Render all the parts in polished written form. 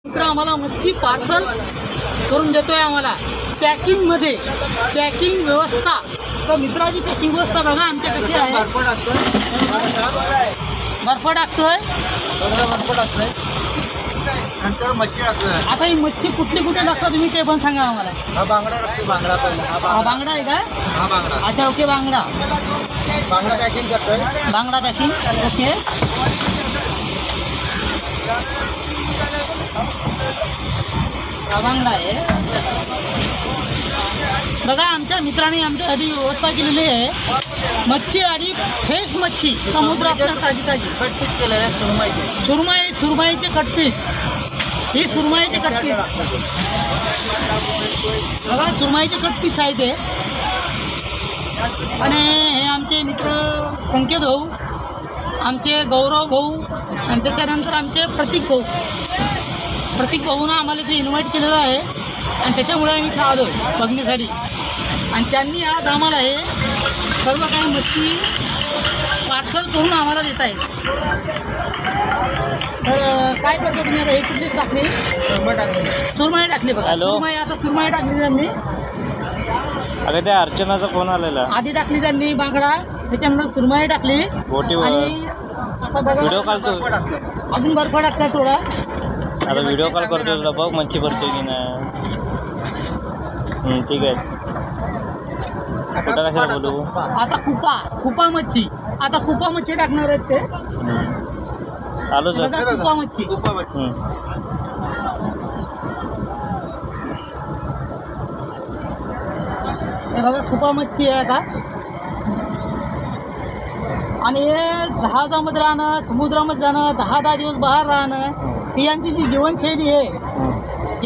मित्र आम्हाला मच्छी पार्सल करून देतोय आम्हाला पॅकिंगमध्ये पॅकिंग व्यवस्था. तर मित्राची पॅकिंग व्यवस्था बघा आमच्या कशी आहे. बर्फ टाकतोय नंतर मच्छी टाकतोय. आता ही मच्छी कुठली कुठे टाकता तुम्ही ते पण सांगा आम्हाला. हा बांगडा टाकतो. बांगडा पहिला हा बांगडा आहे का? हा बांगडा. अच्छा ओके बांगडा बांगडा पॅकिंग करतोय. बांगडा पॅकिंग ओके. हा बांगडा आहे बघा. आमच्या मित्रांनी आमच्यासाठी व्यवस्था केलेली आहे. मच्छी आणि फ्रेश मच्छी समुद्रात ताजी ताजी कटपीस केलेलं आहे सुरमईचे. सुरमईचे कटपीस. ही सुरमईचे कटपीस बघा. सुरमईचे कटपीस आहे ते. आणि हे आमचे मित्र संकेत भाऊ, आमचे गौरव भाऊ आणि त्याच्यानंतर आमचे प्रतीक भाऊनं आम्हाला ते इन्व्हाइट केलेलं आहे आणि त्याच्यामुळे आम्ही इथे आलो बघण्यासाठी. आणि त्यांनी आज आम्हाला हे सर्व काही मच्छी पार्सल करून आम्हाला देत आहेत. तर काय करतो तुम्ही आता? हे कुठलीच टाकली सुरमई टाकली बघा. सुरमई आता सुरमई टाकली त्यांनी. अगं त्या अर्चनाचा फोन आलेला. आधी टाकली त्यांनी बांगडा, त्याच्यानंतर सुरमई टाकली बोटीवर. आणि आता बघा व्हिडिओ कॉल तो अजून बर्फ टाकतात थोडा. आता व्हिडिओ कॉल करतो तुला, बघ मच्छी भरतोय की नाही. ठीक आहे. कुठं कशाला बोलू. आता कुपा मच्छी. आता कुपा मच्छी टाकणार आहेत ते. चालू बघा सर. कुपा मच्छी. हे बघा कुपा मच्छी आहे आता. आणि हे जहाजामध्ये राहणं, समुद्रामध्ये जाणं, 10 दिवस बाहेर राहणं, ही यांची जी जीवनशैली आहे,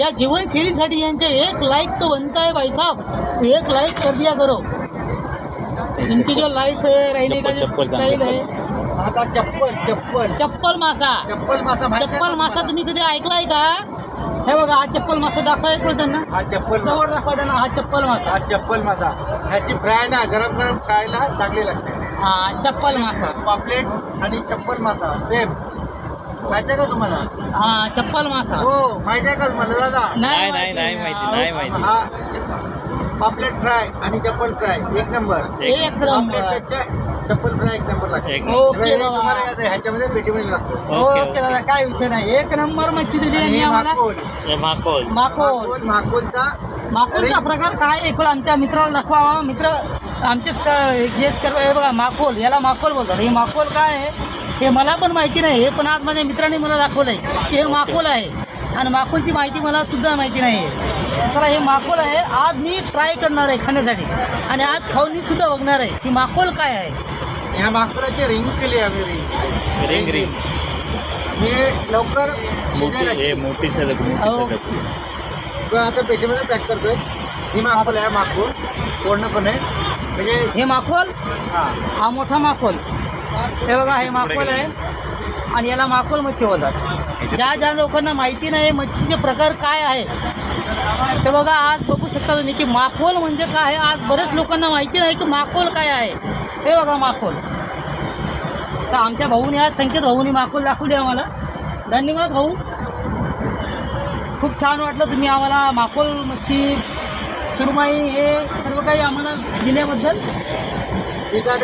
या जीवनशैलीसाठी यांचे 1 लाइक तो बनता है भाई साहब. 1 लाइक कर दिया करो. इनकी जो लाइफ है, रहने का जो स्टाईल आहे. आता चप्पल मासा तुम्ही कधी ऐकलाय का? हे बघा हा चप्पल मासा दाखवा एक त्यांना. हा चप्पल जवळ दाखवा त्यांना. हा चप्पल मासा. ह्याची फ्राय ना गरम फ्रायला चांगली लागते. हा चप्पल मासा. पापलेट आणि चप्पल मासा सेम. माहिती आहे का तुम्हाला? हा चप्पल मासा. हो माहिती आहे का तुम्हाला दादा? नाही माहिती. हा पापलेट फ्राय आणि चप्पल फ्राय एक नंबर. पापलेटपेक्षा चप्पल फ्राय एक नंबर लागते. ओके दादा. तुम्हाला ह्याच्यामध्ये पेटीमध्ये लागतो. ओके दादा काय विषय नाही. 1 नंबर मच्छी दिली यांनी आम्हाला. माकोलचा प्रकार काय आहे पण आमच्या मित्राला दाखवा. मित्र आमचेच गेस कर. हे बघा माकोल, याला माकोल बोलतात. हे माकोल काय आहे हे मला पण माहिती नाही. हे पण आज माझ्या मित्राने मला दाखवलं आहे की हे माकोल आहे. आणि माकोलची माहिती मला सुद्धा माहिती नाही आहे. तर हे माकोल आहे. आज मी ट्राय करणार आहे खाण्यासाठी आणि आज खाऊन मी सुद्धा बघणार आहे की माकोल काय आहे. ह्या माकोलाची रिंग केली आम्ही. रिंग हे लवकर मोठी आता पेटीमध्ये पॅक करतोय. ही माकोल आहे. माकोल पूर्णपणे म्हणजे हे माकोल. हा मोठा माकोल. हे बघा हे माकोल आहे आणि याला माकोल मच्छी बोलतात. ज्या लोकांना माहिती नाही मच्छीचे प्रकार काय आहे ते बघा आज बघू शकता तुम्ही की माकोल म्हणजे काय आहे. आज बरेच लोकांना माहिती नाही की माकोल काय आहे. हे बघा माकोल. तर आमच्या भाऊने आज संकेत भाऊनी माकोल दाखवली आम्हाला. धन्यवाद भाऊ. खूप छान वाटलं तुम्ही आम्हाला माकोल मच्छी सुरमई हे सर्व काही आम्हाला दिल्याबद्दल. ठीक आहे.